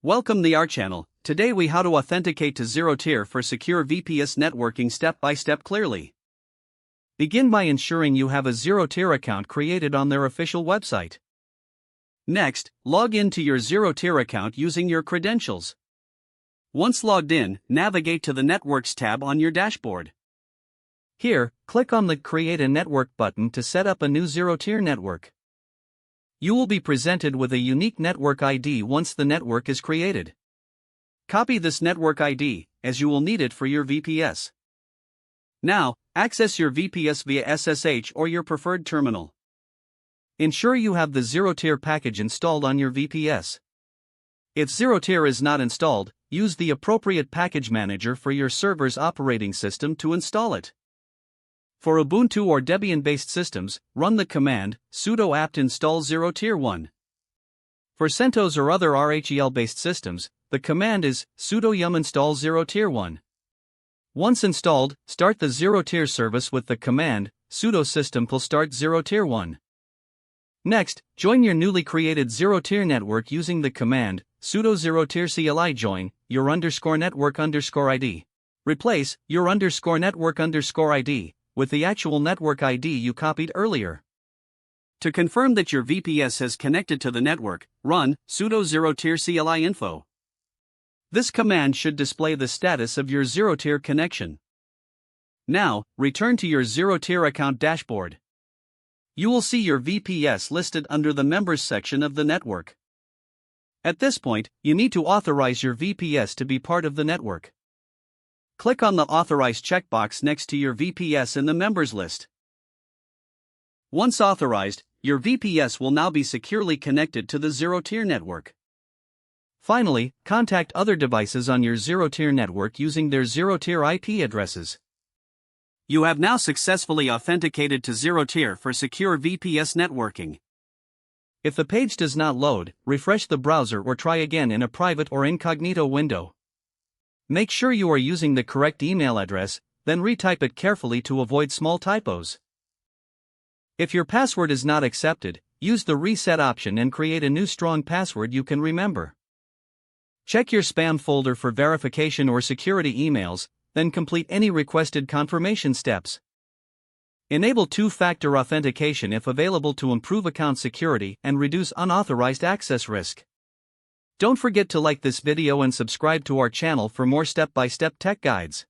Welcome to our channel. Today we how to authenticate to ZeroTier for secure VPS networking step by step clearly. Begin by ensuring you have a ZeroTier account created on their official website. Next, log in to your ZeroTier account using your credentials. Once logged in, navigate to the Networks tab on your dashboard. Here, click on the Create a Network button to set up a new ZeroTier network. You will be presented with a unique network ID once the network is created. Copy this network ID, as you will need it for your VPS. Now, access your VPS via SSH or your preferred terminal. Ensure you have the ZeroTier package installed on your VPS. If ZeroTier is not installed, use the appropriate package manager for your server's operating system to install it. For Ubuntu or Debian-based systems, run the command sudo apt install ZeroTier 1. For CentOS or other RHEL-based systems, the command is sudo yum install ZeroTier 1. Once installed, start the ZeroTier service with the command sudo system start ZeroTier 1. Next, join your newly created ZeroTier network using the command sudo ZeroTier CLI join your _network _ID. Replace your _network _ID with the actual network ID you copied earlier. To confirm that your VPS has connected to the network, run sudo ZeroTier CLI info. This command should display the status of your ZeroTier connection. Now, return to your ZeroTier account dashboard. You will see your VPS listed under the Members section of the network. At this point, you need to authorize your VPS to be part of the network. Click on the Authorize checkbox next to your VPS in the Members list. Once authorized, your VPS will now be securely connected to the ZeroTier network. Finally, contact other devices on your ZeroTier network using their ZeroTier IP addresses. You have now successfully authenticated to ZeroTier for secure VPS networking. If the page does not load, refresh the browser or try again in a private or incognito window. Make sure you are using the correct email address, then retype it carefully to avoid small typos. If your password is not accepted, use the reset option and create a new strong password you can remember. Check your spam folder for verification or security emails, then complete any requested confirmation steps. Enable two-factor authentication if available to improve account security and reduce unauthorized access risk. Don't forget to like this video and subscribe to our channel for more step-by-step tech guides.